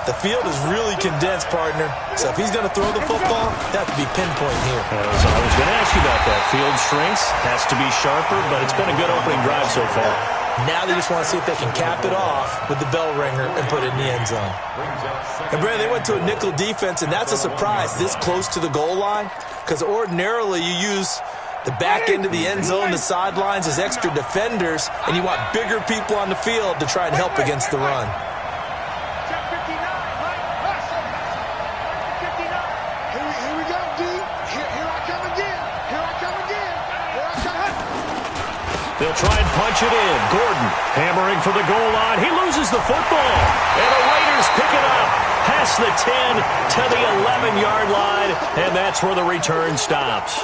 The field is really condensed, partner. So if he's going to throw the football, that has to be pinpoint here. I was going to ask you about that. Field shrinks, has to be sharper, but it's been a good opening drive so far. Now they just want to see if they can cap it off with the bell ringer and put it in the end zone. And, Brad, they went to a nickel defense, and that's a surprise this close to the goal line, because ordinarily you use the back end of the end zone, the sidelines as extra defenders, and you want bigger people on the field to try and help against the run. They'll try and punch it in. Gordon hammering for the goal line. He loses the football. And the Raiders pick it up past the 10 to the 11-yard line. And that's where the return stops.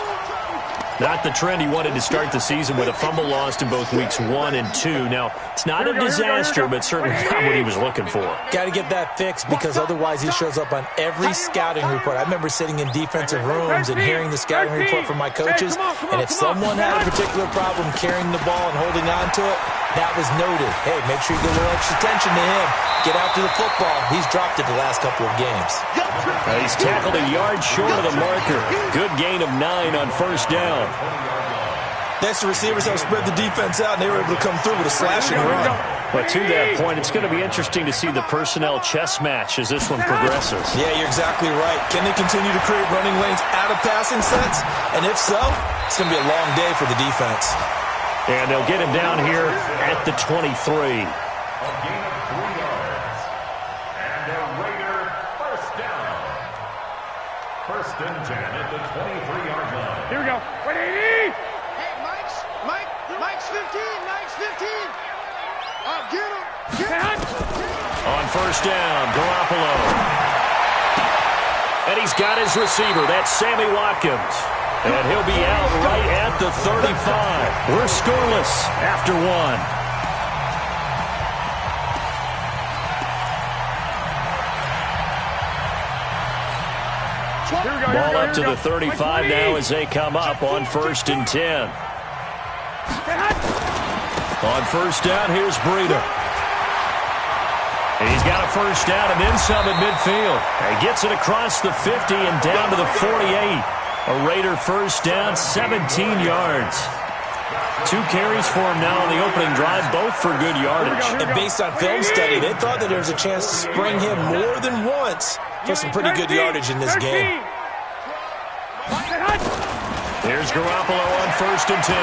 Not the trend he wanted to start the season with a fumble lost in both weeks 1 and 2. Now, it's not a disaster, but certainly not what he was looking for. Got to get that fixed because otherwise he shows up on every scouting report. I remember sitting in defensive rooms and hearing the scouting report from my coaches, and if someone had a particular problem carrying the ball and holding on to it, that was noted. Hey, make sure you get a little extra attention to him. Get after the football. He's dropped it the last couple of games. He's tackled a yard short of the marker. Good gain of 9 on first down. Next, the receivers have spread the defense out, and they were able to come through with a slashing run. But to that point, it's going to be interesting to see the personnel chess match as this one progresses. Yeah, you're exactly right. Can they continue to create running lanes out of passing sets? And if so, it's going to be a long day for the defense. And they'll get him down here at the 23. A gain of 3 yards. And a Raider first down. First and 10 at the 23-yard line. Here we go. 180. Mike's 15. Mike's 15. Get him. Get him. On first down, Garoppolo. And he's got his receiver. That's Sammy Watkins. And he'll be out right at the 35. We're scoreless after 1. Ball up to the 35 now as they come up on first and 10. On first down, here's Breida. And he's got a first down and then some at midfield. And he gets it across the 50 and down to the 48. A Raider first down, 17 yards. 2 carries for him now on the opening drive, both for good yardage. And based on film study, they thought that there was a chance to spring him more than once for some pretty good yardage in this game. Here's Garoppolo on first and 10.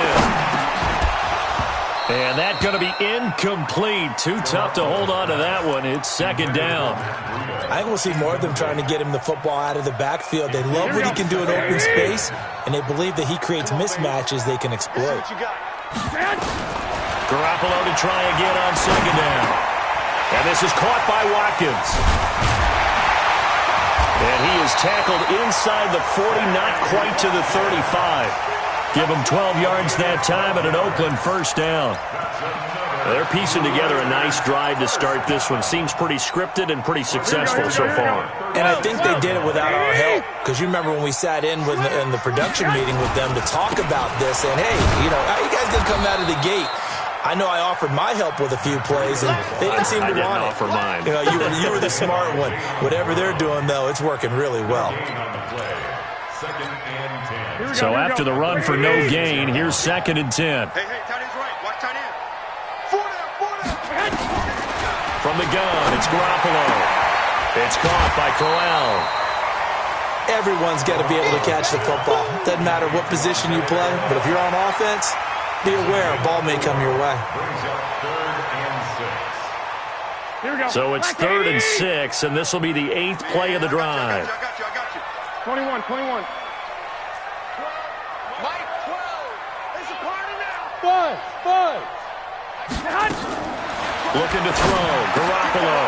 And that's going to be incomplete. Too tough to hold on to that one. It's second down. I think we'll see more of them trying to get him the football out of the backfield. They love what he can do in open space, and they believe that he creates mismatches they can exploit. Garoppolo to try again on second down. And this is caught by Watkins. And he is tackled inside the 40, not quite to the 35. Give him 12 yards that time and an Oakland first down. They're piecing together a nice drive to start this one. Seems pretty scripted and pretty successful so far. And I think they did it without our help. Because you remember when we sat in the production meeting with them to talk about this. And, hey, you know, how you guys going to come out of the gate? I know I offered my help with a few plays, and they didn't seem to want it. I didn't offer mine. You know, you were the smart one. Whatever they're doing, though, it's working really well. So after the run for no gain, here's second and 10. Hey, tight end's right. Watch tight end. 4 down. From the gun, it's Garoppolo. It's caught by Crowell. Everyone's got to be able to catch the football. Doesn't matter what position you play, but if you're on offense, be aware a ball may come your way. So it's 3rd and 6, and this will be the 8th play of the drive. I got you. 21. Mike, 12. It's a party now. 5. Looking to throw. Garoppolo.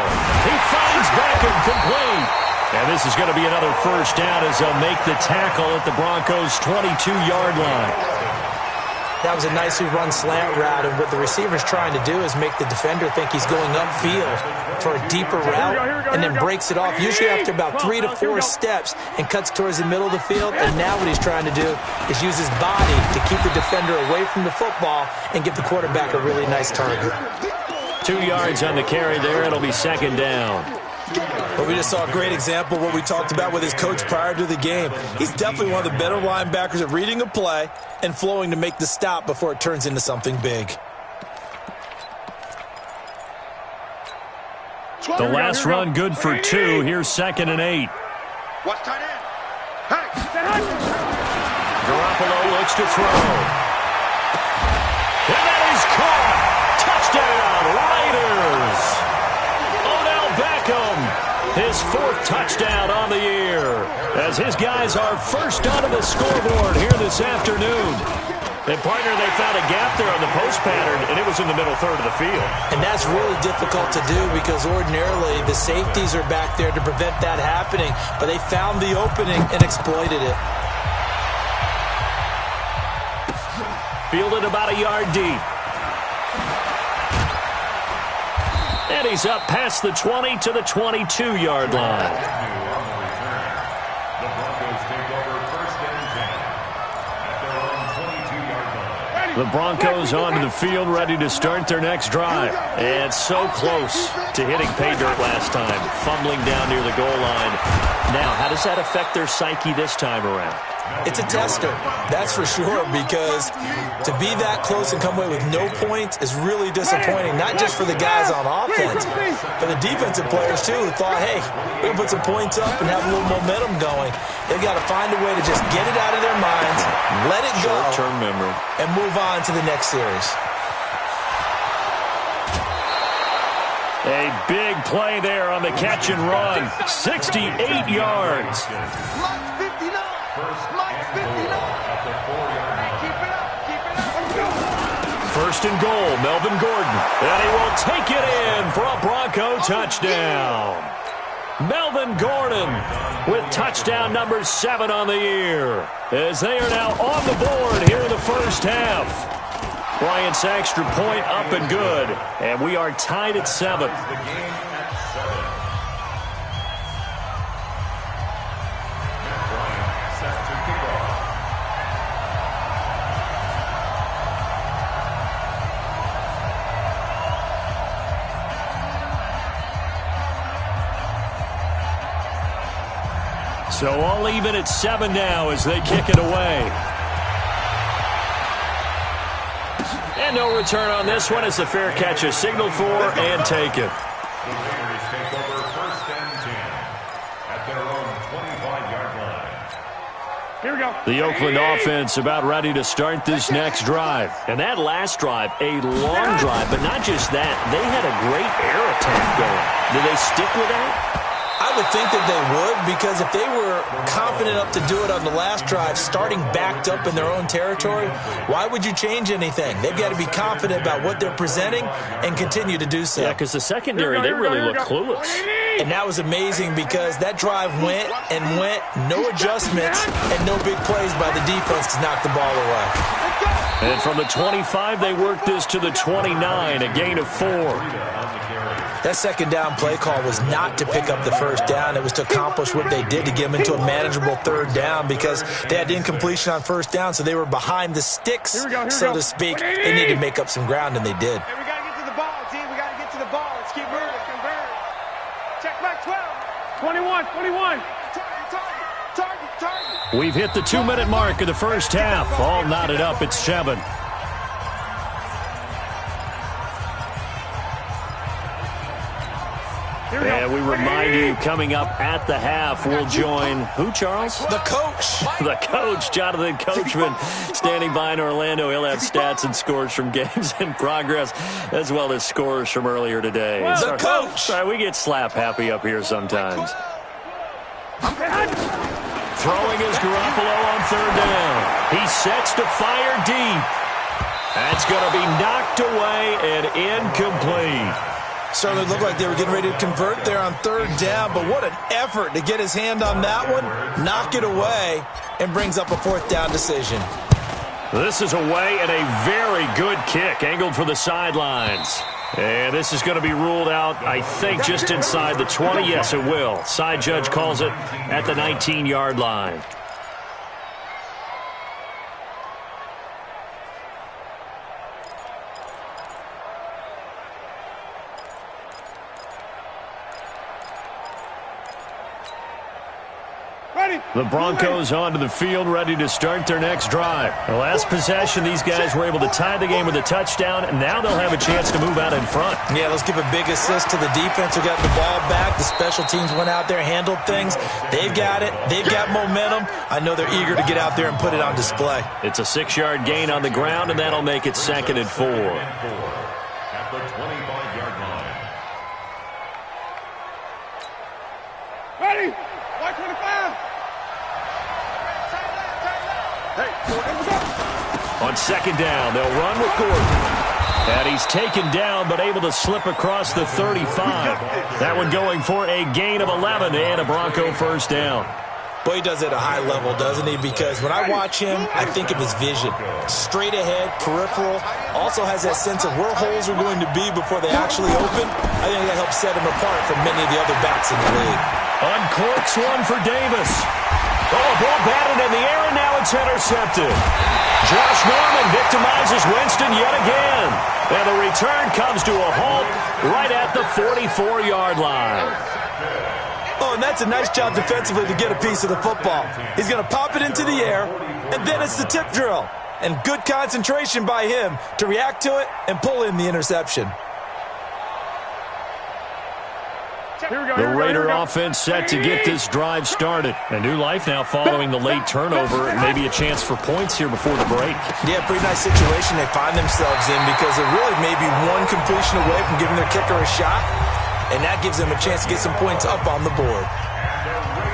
He finds Beckham complete. And this is going to be another first down as they'll make the tackle at the Broncos' 22-yard line. That was a nicely run slant route, and what the receiver's trying to do is make the defender think he's going upfield for a deeper route and then breaks it off, usually after about 3 to 4 steps, and cuts towards the middle of the field. And now what he's trying to do is use his body to keep the defender away from the football and give the quarterback a really nice target. 2 yards on the carry there. It'll be second down. What we just saw a great example of what we talked about with his coach prior to the game. He's definitely one of the better linebackers at reading a play and flowing to make the stop before it turns into something big. The last run good for 2. Here's 2nd and 8. Watch tight end. Garoppolo looks to throw. And that is caught. Touchdown, Raiders. Odell Beckham, his 4th touchdown on the year, as his guys are first onto the scoreboard here this afternoon. And, partner, they found a gap there on the post pattern, and it was in the middle third of the field. And that's really difficult to do because ordinarily the safeties are back there to prevent that happening, but they found the opening and exploited it. Fielded about a yard deep. And he's up past the 20 to the 22-yard line. The Broncos take over 1st and 10 at their own 22-yard line. The Broncos onto the field, ready to start their next drive. And so close to hitting pay dirt last time, fumbling down near the goal line. Now, how does that affect their psyche this time around? It's a tester, that's for sure, because to be that close and come away with no points is really disappointing, not just for the guys on offense, but the defensive players, too, who thought, hey, we're going to put some points up and have a little momentum going. They've got to find a way to just get it out of their minds, let it go, short-term memory, and move on to the next series. A big play there on the catch and run. 68 yards. First and goal, Melvin Gordon. And he will take it in for a Bronco touchdown. Melvin Gordon with touchdown number 7 on the year, as they are now on the board here in the first half. Bryant's extra point up and good, and we are tied at 7. So all even at 7 now as they kick it away. And no return on this one as the fair catch is signaled for and taken. The Raiders take over 1st and 10 at their own 25-yard line. Here we go. The Oakland offense about ready to start this next drive. And that last drive, a long drive, but not just that. They had a great air attack going. Did they stick with that? I would think that they would, because if they were confident enough to do it on the last drive, starting backed up in their own territory, why would you change anything? They've got to be confident about what they're presenting and continue to do so. Yeah, because the secondary, they really look clueless. And that was amazing because that drive went and went, no adjustments, and no big plays by the defense to knock the ball away. And from the 25, they worked this to the 29, a gain of 4. That second down play call was not to pick up the first down. It was to accomplish what they did to get them into a manageable third down because they had incompletion on first down, so they were behind the sticks, so to speak. They needed to make up some ground, and they did. Hey, we got to get to the ball, team. We got to get to the ball. Let's keep moving. Convert. Check back 12. 21. Target. We've hit the 2-minute mark of the first half. All knotted up at 7. And we remind you, coming up at the half, we'll join who, Charles? The coach. The coach, Jonathan Coachman, standing by in Orlando. He'll have stats and scores from games in progress, as well as scores from earlier today. The coach. Sorry, we get slap happy up here sometimes. Throwing is Garoppolo on third down. He sets to fire deep. That's going to be knocked away and incomplete. Certainly looked like they were getting ready to convert there on third down, but what an effort to get his hand on that one, knock it away, and brings up a fourth down decision. This is away and a very good kick, angled for the sidelines. And this is going to be ruled out, I think, just inside the 20. Yes, it will. Side judge calls it at the 19-yard line. The Broncos onto the field, ready to start their next drive. The last possession, these guys were able to tie the game with a touchdown, and now they'll have a chance to move out in front. Yeah, let's give a big assist to the defense who got the ball back. The special teams went out there, handled things. They've got it. They've got momentum. I know they're eager to get out there and put it on display. It's a 6-yard gain on the ground, and that'll make it 2nd and 4. At the 25-yard line. Ready? 125. Hey, On 2nd down, they'll run with Gordon. And he's taken down, but able to slip across the 35. That one going for a gain of 11 and a Bronco first down. Boy, he does it at a high level, doesn't he? Because when I watch him, I think of his vision. Straight ahead, peripheral. Also has that sense of where holes are going to be before they actually open. I think that helps set him apart from many of the other backs in the league. Uncorks one for Davis. Oh, a ball batted in the air, and now it's intercepted. Josh Norman victimizes Winston yet again. And the return comes to a halt right at the 44-yard line. Oh, and that's a nice job defensively to get a piece of the football. He's going to pop it into the air, and then it's the tip drill. And good concentration by him to react to it and pull in the interception. The Raider offense set to get this drive started. A new life now following the late turnover. Maybe a chance for points here before the break. Yeah, pretty nice situation they find themselves in because they're really maybe one completion away from giving their kicker a shot. And that gives them a chance to get some points up on the board.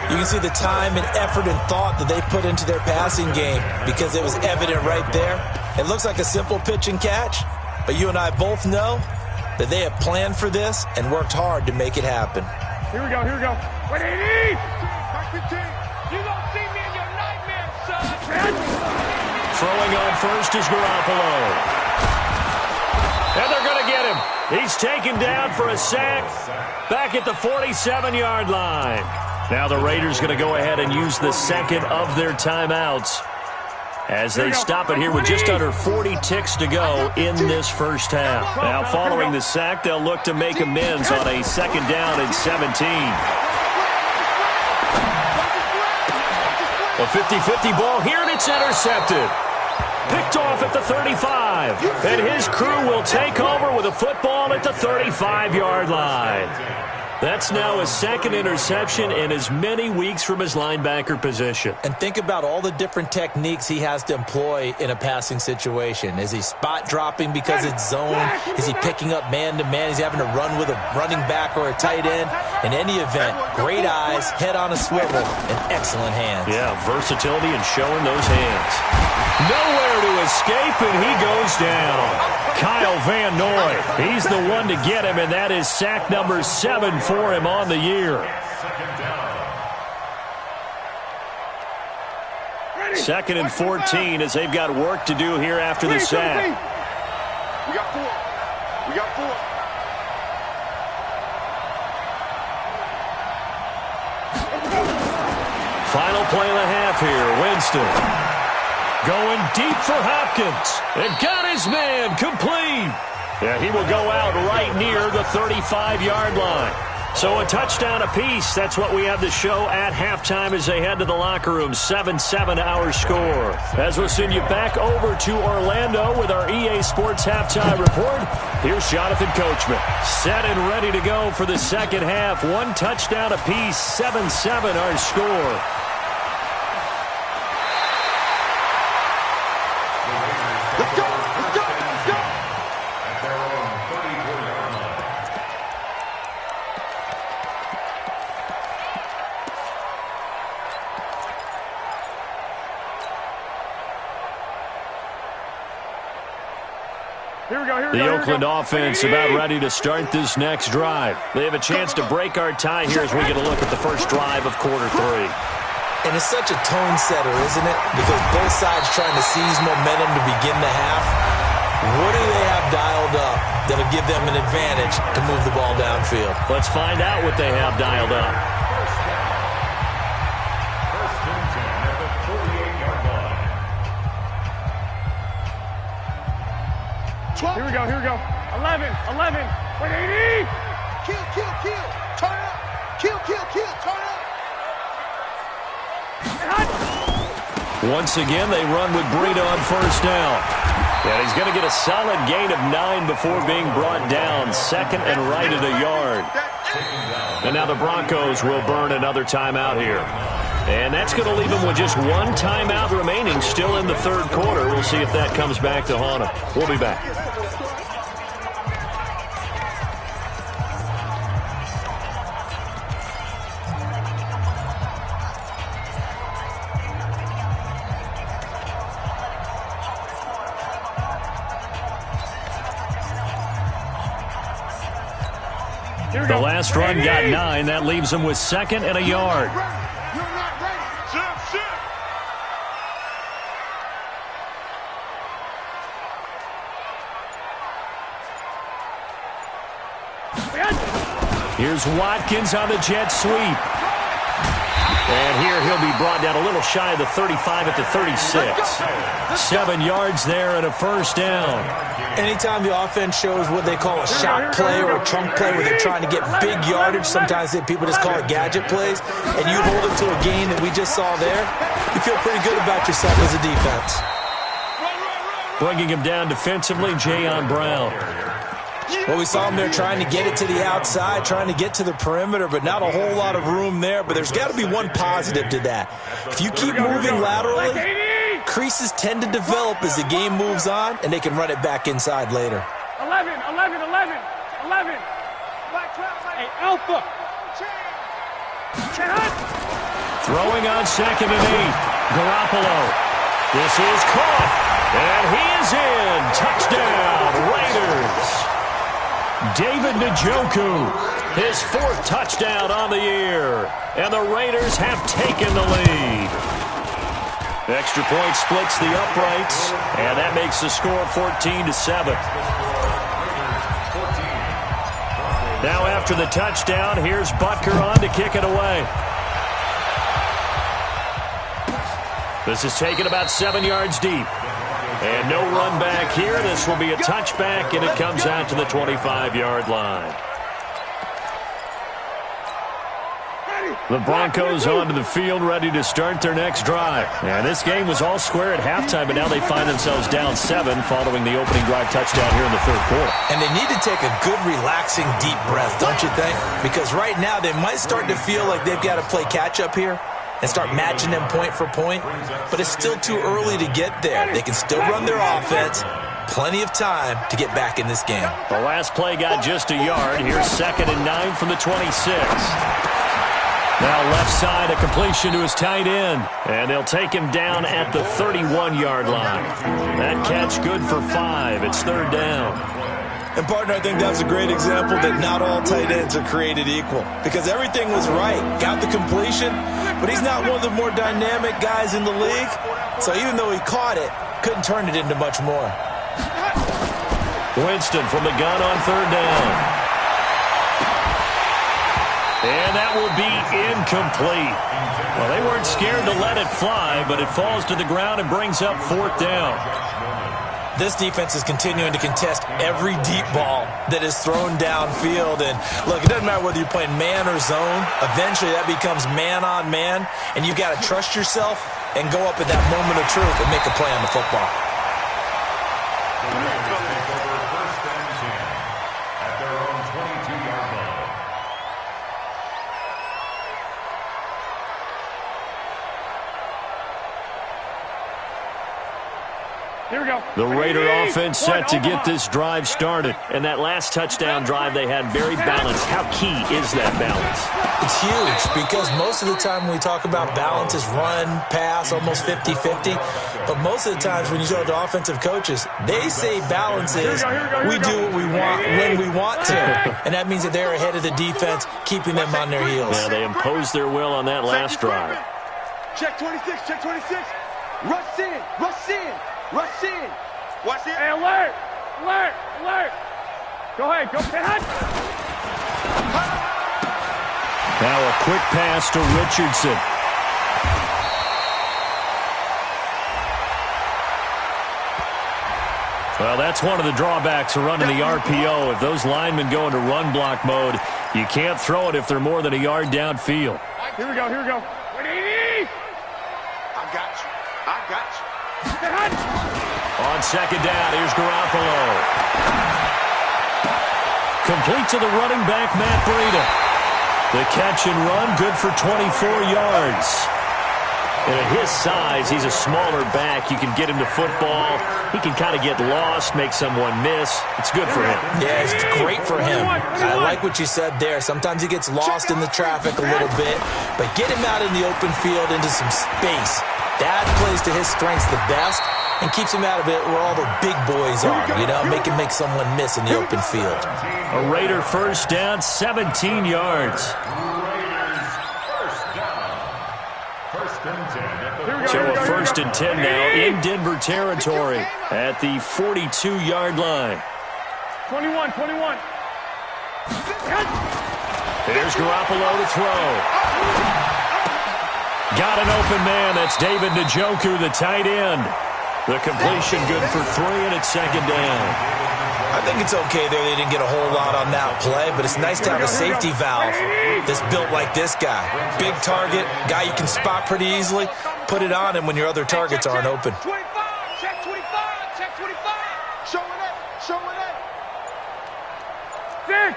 You can see the time and effort and thought that they put into their passing game because it was evident right there. It looks like a simple pitch and catch, but you and I both know that they have planned for this and worked hard to make it happen. Here we go, here we go. What do you need? You don't see me in your nightmares, son. Throwing on first is Garoppolo. And they're going to get him. He's taken down for a sack back at the 47-yard line. Now the Raiders going to go ahead and use the second of their timeouts as they stop it here with just under 40 ticks to go in this first half. Now following the sack, they'll look to make amends on a 2nd down and 17. A 50-50 ball here, and it's intercepted. Picked off at the 35. And his crew will take over with a football at the 35-yard line. That's now his 2nd interception in as many weeks from his linebacker position. And think about all the different techniques he has to employ in a passing situation. Is he spot dropping because it's zone? Is he picking up man-to-man? Is he having to run with a running back or a tight end? In any event, great eyes, head on a swivel, and excellent hands. Yeah, versatility and showing those hands. Nowhere to escape, and he goes down. Kyle Van Noy, he's the one to get him, and that is sack number 7 for him on the year. 2nd and 14 as they've got work to do here after the sack. We got 4. We got 4. Final play and a half here. Winston going deep for Hopkins. And got his man complete. Yeah, he will go out right near the 35-yard line. So a touchdown apiece. That's what we have to show at halftime as they head to the locker room. 7-7 our score. As we'll send you back over to Orlando with our EA Sports Halftime Report, here's Jonathan Coachman. Set and ready to go for the second half. One touchdown apiece. 7-7 our score. Let's go, let's go, let's go. At their own 34-yard line. Here we go, here we go. The Oakland offense about ready to start this next drive. They have a chance to break our tie here as we get a look at the first drive of quarter 3. And it's such a tone setter, isn't it? Because both sides trying to seize momentum to begin the half. What do they have dialed up that'll give them an advantage to move the ball downfield? Let's find out what they have dialed up. First and 10 at the 48-yard line. Here we go, here we go. 11. What do you need? Kill. Turn up. Kill. Turn up. Once again, they run with Breida on first down. And he's going to get a solid gain of 9 before being brought down. Second and right at a yard. And now the Broncos will burn another timeout here. And that's going to leave them with just one timeout remaining still in the third quarter. We'll see if that comes back to haunt them. We'll be back. The last run got 9. That leaves them with second and a yard. Here's Watkins on the jet sweep. And here he'll be brought down a little shy of the 35 at the 36. 7 yards there and a first down. Anytime the offense shows what they call a shot play or a chunk play where they're trying to get big yardage, sometimes people just call it gadget plays, and you hold it to a gain that we just saw there, you feel pretty good about yourself as a defense. Bringing him down defensively, Jayon Brown. Well, we saw him there trying to get it to the outside, trying to get to the perimeter, but not a whole lot of room there. But there's got to be one positive to that. If you keep moving laterally, creases tend to develop as the game moves on, and they can run it back inside later. 11. Hey, Alpha. Throwing on second and 8. Garoppolo. This is caught, and he is in. Touchdown, Raiders. David Njoku, his 4th touchdown on the year. And the Raiders have taken the lead. Extra point splits the uprights, and that makes the score 14-7. Now after the touchdown, here's Butker on to kick it away. This is taken about 7 yards deep. And no run back here. This will be a touchback, and it comes out to the 25-yard line. The Broncos onto the field, ready to start their next drive. And this game was all square at halftime, but now they find themselves down 7 following the opening drive touchdown here in the third quarter. And they need to take a good, relaxing, deep breath, don't you think? Because right now they might start to feel like they've got to play catch-up here and start matching them point for point, but it's still too early to get there. They can still run their offense. Plenty of time to get back in this game. The last play got just a yard. Here's 2nd and 9 from the 26. Now left side, a completion to his tight end, and they'll take him down at the 31-yard line. That catch good for 5. It's 3rd down. And, partner, I think that's a great example that not all tight ends are created equal, because everything was right. Got the completion, but he's not one of the more dynamic guys in the league. So even though he caught it, couldn't turn it into much more. Winston from the gun on 3rd down. And that will be incomplete. Well, they weren't scared to let it fly, but it falls to the ground and brings up 4th down. This defense is continuing to contest every deep ball that is thrown downfield. And, look, it doesn't matter whether you're playing man or zone. Eventually, that becomes man-on-man, and you've got to trust yourself and go up at that moment of truth and make a play on the football. Here we go. The Raider offense set to get this drive started. And that last touchdown drive they had very balanced. How key is that balance? It's huge, because most of the time when we talk about balance is run, pass, almost 50-50. But most of the times when you talk to offensive coaches, they say balance is we do what we want when we want to. And that means that they're ahead of the defense, keeping them on their heels. Yeah, they imposed their will on that last drive. Check 26, check 26. Rush in, rush in. Rush in. Watch it. Hey, alert. Alert. Alert. Go ahead. Go. Hit. Now a quick pass to Richardson. Well, that's one of the drawbacks of running the RPO. If those linemen go into run block mode, you can't throw it if they're more than a yard downfield. Here we go. Here we go. Ready? I got you. I got you. On second down, here's Garoppolo. Complete to the running back, Matt Breida. The catch and run, good for 24 yards. And at his size, he's a smaller back. You can get him to football. He can kind of get lost, make someone miss. It's good for him. Yeah, it's great for him. I like what you said there. Sometimes he gets lost in the traffic a little bit, but get him out in the open field into some space. That plays to his strengths the best and keeps him out of it where all the big boys are, you know, make someone miss in the open field. A Raider first down, 17 yards. So a 1st and 10 now in Denver territory at the 42-yard line. 21. Here's Garoppolo to throw. Got an open man. That's David Njoku, the tight end. The completion good for 3, and it's second down. I think it's okay there. They didn't get a whole lot on that play, but it's nice to have a safety valve that's built like this guy. Big target, guy you can spot pretty easily. Put it on him when your other targets aren't open. 25, check 25. Showing it. Six.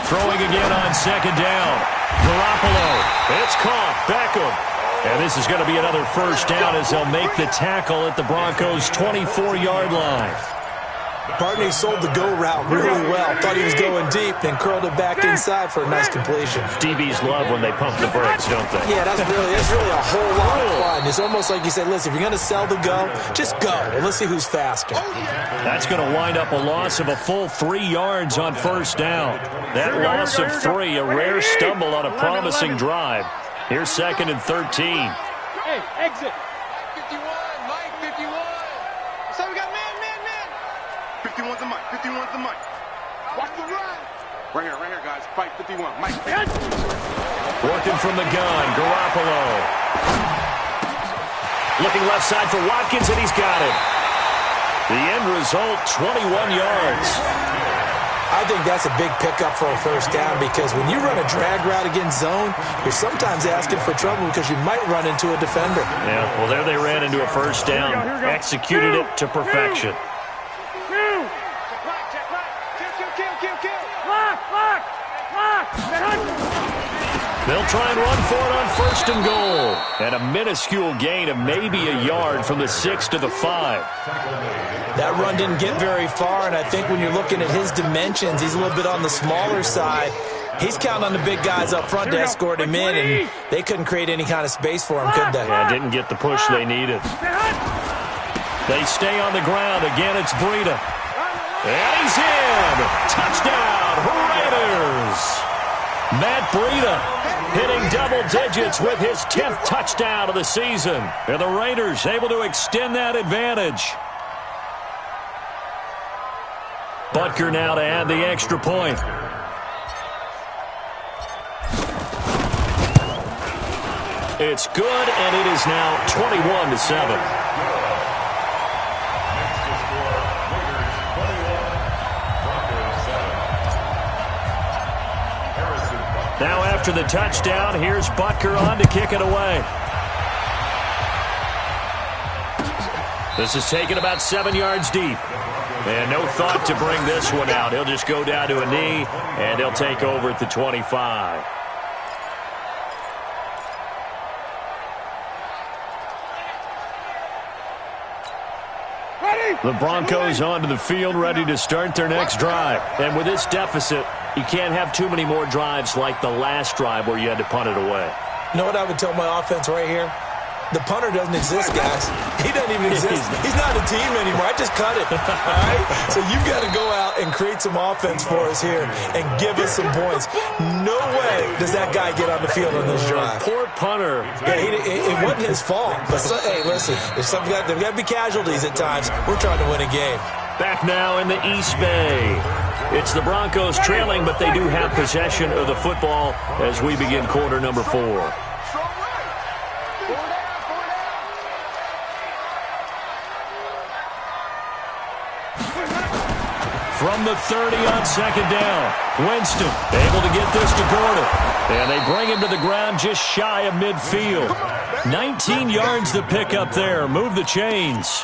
Throwing again on second down. Garoppolo. It's caught. Beckham. And this is going to be another first down as they'll make the tackle at the Broncos' 24-yard line. Partney sold the go route really well. Thought he was going deep, then curled it back inside for a nice completion. DBs love when they pump the brakes, don't they? Yeah, that's really a whole lot of fun. It's almost like you said, listen, if you're going to sell the go, just go. And let's see who's faster. That's going to wind up a loss of a full 3 yards on first down. That loss of 3, a rare stumble on a promising drive. Here's 2nd and 13. Hey, exit. 51, Mike, 51. So we got man. 51's the mic. Watch the run. Right here, guys. Fight 51. Mike. Working from the gun, Garoppolo. Looking left side for Watkins, and he's got it. The end result, 21 yards. I think that's a big pickup for a first down because when you run a drag route against zone, you're sometimes asking for trouble because you might run into a defender. Yeah, well, there they ran into a first down. Executed it to perfection. They'll try and run for it on 1st and goal. And a minuscule gain of maybe a yard from the 6 to the 5. That run didn't get very far, and I think when you're looking at his dimensions, he's a little bit on the smaller side. He's counting on the big guys up front to escort him in, and they couldn't create any kind of space for him, could they? Yeah, didn't get the push they needed. They stay on the ground. Again, it's Breida. And he's in! Touchdown, Raiders! Matt Breida hitting double digits with his 10th touchdown of the season. And the Raiders able to extend that advantage. Butker now to add the extra point. It's good, and it is now 21-7. Now after the touchdown, here's Butker on to kick it away. This is taken about 7 yards deep. And no thought to bring this one out. He'll just go down to a knee, and he'll take over at the 25. The Broncos onto the field, ready to start their next drive. And with this deficit, you can't have too many more drives like the last drive where you had to punt it away. You know what I would tell my offense right here? The punter doesn't exist, guys. He doesn't even exist. He's not a team anymore. I just cut it. All right? So you've got to go out and create some offense for us here and give us some points. No way does that guy get on the field on this drive. Poor punter. Yeah, it wasn't his fault. But, hey, listen, there's got to be casualties at times. We're trying to win a game. Back now in the East Bay. It's the Broncos trailing, but they do have possession of the football as we begin quarter number 4. from the 30 on second down. Winston able to get this to Gordon. And they bring him to the ground just shy of midfield. 19 yards to pick up there. Move the chains.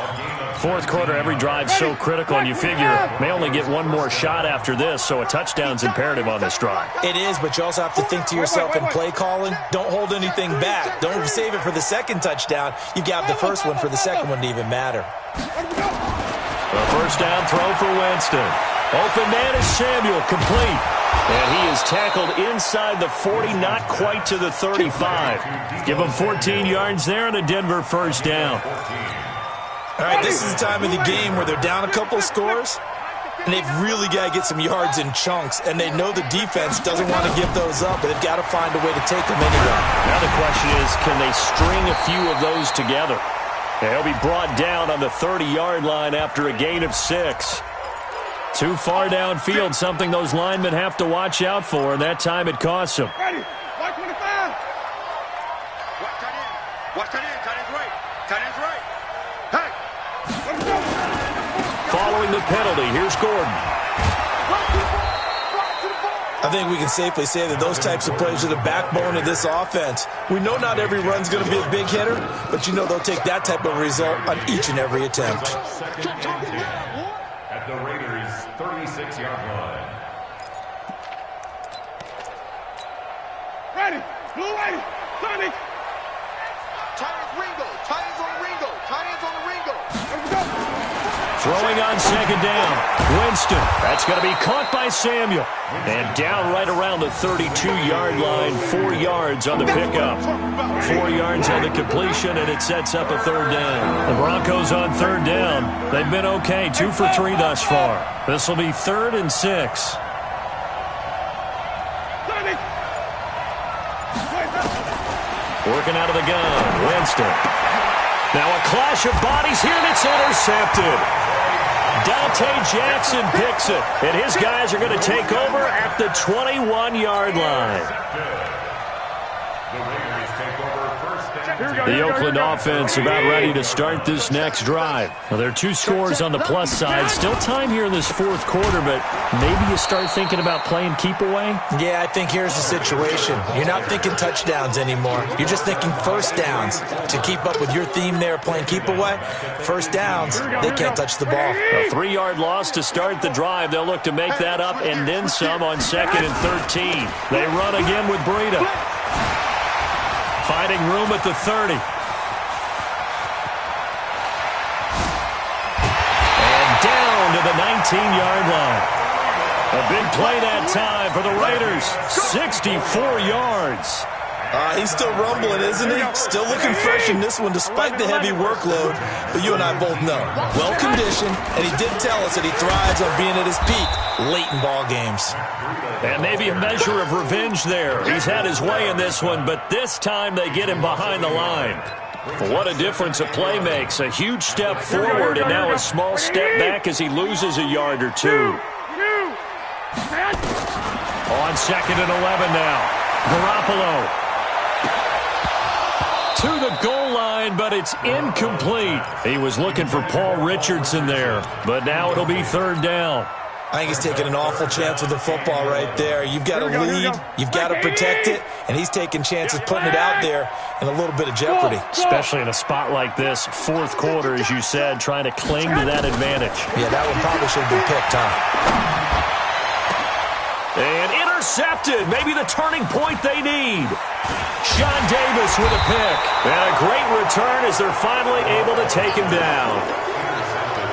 Fourth quarter, every drive so critical, and you figure may only get one more shot after this, so a touchdown's imperative on this drive. It is, but you also have to think to yourself in play calling, don't hold anything back. Don't save it for the second touchdown. You got the first one for the second one to even matter. A first down throw for Winston. Open man is Samuel, complete. And he is tackled inside the 40, not quite to the 35. Give him 14 yards there and a Denver first down. All right, this is the time of the game where they're down a couple of scores, and they've really got to get some yards in chunks, and they know the defense doesn't want to give those up, but they've got to find a way to take them anyway. Now the question is, can they string a few of those together? And he'll be brought down on the 30-yard line after a gain of 6. Too far downfield, something those linemen have to watch out for, and that time it costs them. Ready. Watch 25. Watch tight end. Watch tight end. Tight end's right. Tight end's right. Hey. Following the penalty, here's Gordon. I think we can safely say that those types of plays are the backbone of this offense. We know not every run's going to be a big hitter, but you know they'll take that type of result on each and every attempt. At the Raiders' 36-yard line. Ready. Blue ready. Sonic. Tight end's Ringo. Tight end's on Ringo. Tight end's on the Ringo. Let's go. Throwing on second down. Winston. That's going to be caught by Samuel. And down right around the 32-yard line. 4 yards on the pickup. 4 yards on the completion, and it sets up a third down. The Broncos on third down. They've been okay. 2 for 3 thus far. This will be 3rd and 6. Working out of the gun. Winston. Now a clash of bodies here, and it's intercepted. Dante Jackson picks it, and his guys are going to take over at the 21-yard line. The Raiders take over first down. The Oakland offense about ready to start this next drive. Well, there are 2 scores on the plus side. Still time here in this fourth quarter, but maybe you start thinking about playing keep away? Yeah, I think here's the situation. You're not thinking touchdowns anymore. You're just thinking first downs. To keep up with your theme there, playing keep away, first downs, they can't touch the ball. A 3-yard loss to start the drive. They'll look to make that up and then some on 2nd and 13. They run again with Breida. Finding room at the 30. And down to the 19-yard line. A big play that time for the Raiders. 64 yards. He's still rumbling, isn't he? Still looking fresh in this one despite the heavy workload. But you and I both know, well-conditioned, and he did tell us that he thrives on being at his peak late in ball games. And maybe a measure of revenge there. He's had his way in this one, but this time they get him behind the line. What a difference a play makes. A huge step forward and now a small step back as he loses a yard or 2. On 2nd and 11 now. Garoppolo. To the goal line, but it's incomplete. He was looking for Paul Richardson there, but now it'll be 3rd down. I think he's taking an awful chance with the football right there. You've got to lead, you've got to protect it, and he's taking chances putting it out there in a little bit of jeopardy. Especially in a spot like this, fourth quarter, as you said, trying to cling to that advantage. Yeah, that one probably should have been picked, huh? And intercepted, maybe the turning point they need. Sean Davis with a pick. And a great return as they're finally able to take him down.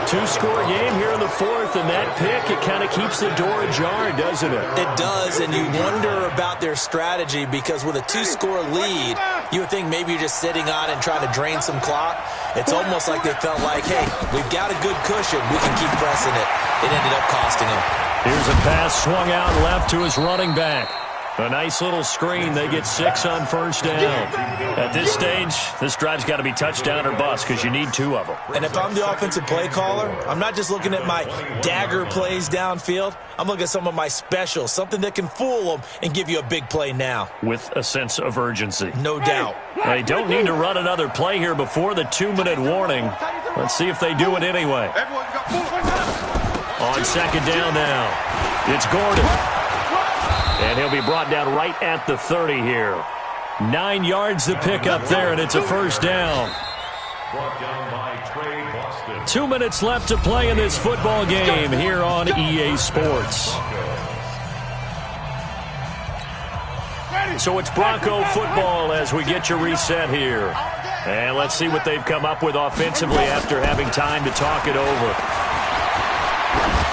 2-score game here in the fourth, and that pick, it kind of keeps the door ajar, doesn't it? It does, and you wonder about their strategy because with a 2-score lead, you would think maybe you're just sitting on and trying to drain some clock. It's almost like they felt like, hey, we've got a good cushion. We can keep pressing it. It ended up costing them. Here's a pass swung out left to his running back. A nice little screen. They get 6 on first down. At this stage, this drive's got to be touchdown or bust because you need 2 of them. And if I'm the offensive play caller, I'm not just looking at my dagger plays downfield. I'm looking at some of my specials, something that can fool them and give you a big play now. With a sense of urgency. No doubt. They don't need to run another play here before the 2-minute warning. Let's see if they do it anyway. On second down now, it's Gordon. And he'll be brought down right at the 30 here. 9 yards to pick up there, and it's a first down. Brought down by Trey Boston. 2 minutes left to play in this football game here on EA Sports. So it's Bronco football as we get you reset here. And let's see what they've come up with offensively after having time to talk it over.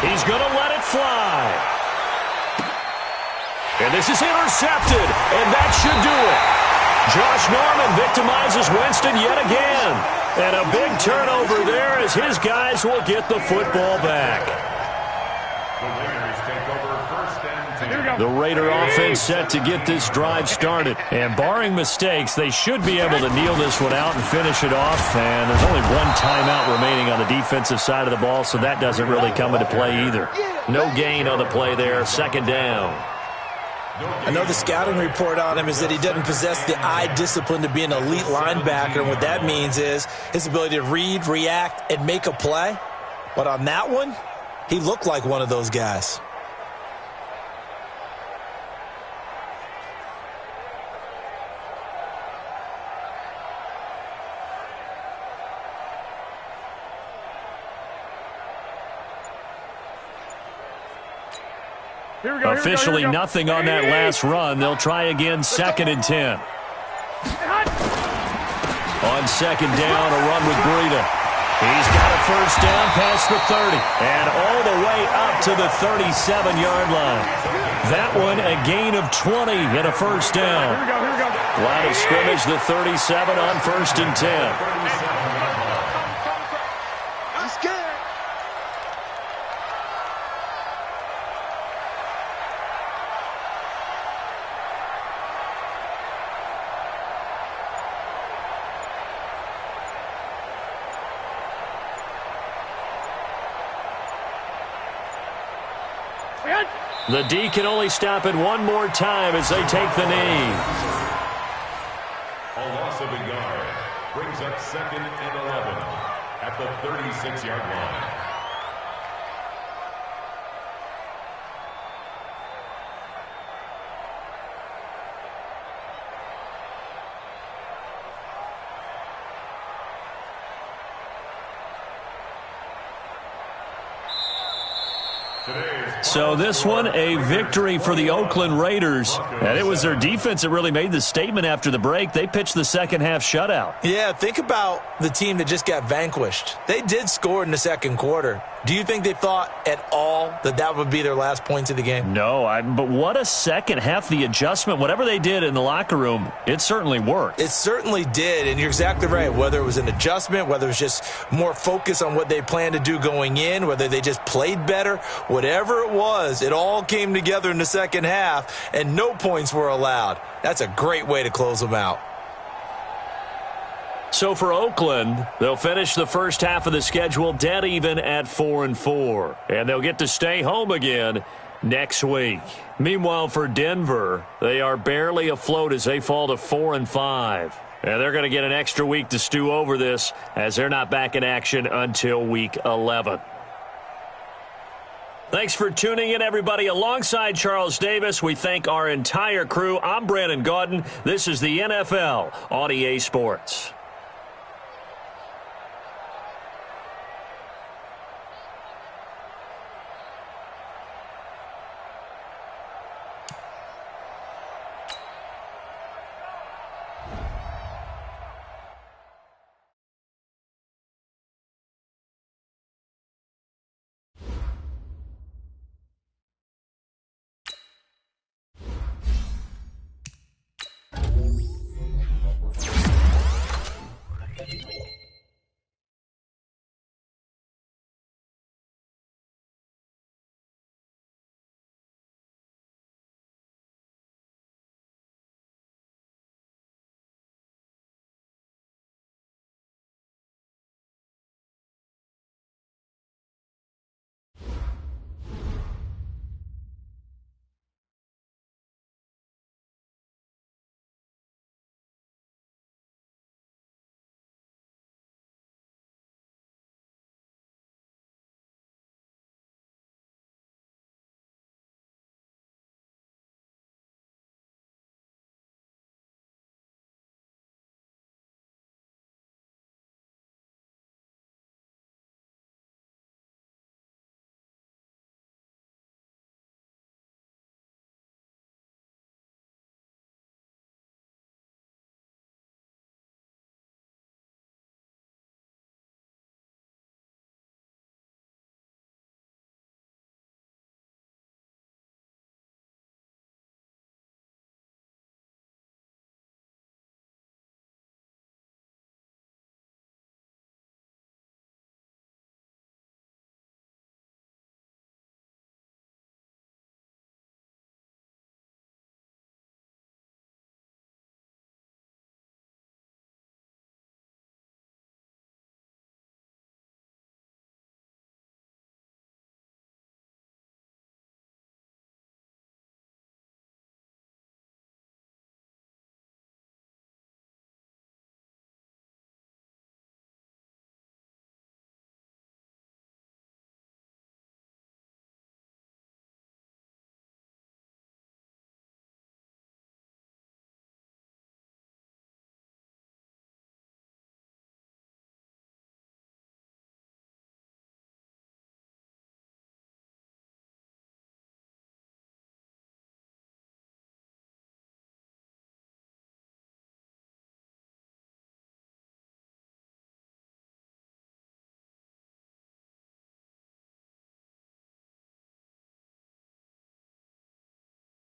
He's going to let it fly. And this is intercepted, and that should do it. Josh Norman victimizes Winston yet again. And a big turnover there as his guys will get the football back. The Raiders take over first and 10. The Raider offense set to get this drive started. And barring mistakes, they should be able to kneel this one out and finish it off. And there's only one timeout remaining on the defensive side of the ball, so that doesn't really come into play either. No gain on the play there, second down. I know the scouting report on him is that he doesn't possess the eye discipline to be an elite linebacker, and what that means is his ability to read, react, and make a play. But on that one, he looked like one of those guys. Officially nothing on that last run. They'll try again, second and 10. On second down, a run with Breida. He's got a first down past the 30 and all the way up to the 37-yard line. That one a gain of 20 and a first down. Line of scrimmage, the 37 on first and 10. The D can only stop it one more time as they take the knee. A loss of a yard brings up second and 11 at the 36-yard line. So this one, a victory for the Oakland Raiders. And it was their defense that really made the statement after the break. They pitched the second-half shutout. Yeah, think about the team that just got vanquished. They did score in the second quarter. Do you think they thought at all that that would be their last points of the game? No, but what a second half. The adjustment, whatever they did in the locker room, it certainly worked. It certainly did, and you're exactly right. Whether it was an adjustment, whether it was just more focus on what they planned to do going in, whether they just played better, whatever it was, it all came together in the second half, and no points were allowed. That's a great way to close them out. So for Oakland, they'll finish the first half of the schedule dead even at 4-4. And they'll get to stay home again next week. Meanwhile, for Denver, they are barely afloat as they fall to 4-5. And they're going to get an extra week to stew over this as they're not back in action until week 11. Thanks for tuning in, everybody. Alongside Charles Davis, we thank our entire crew. I'm Brandon Gaudin. This is the NFL on EA Sports.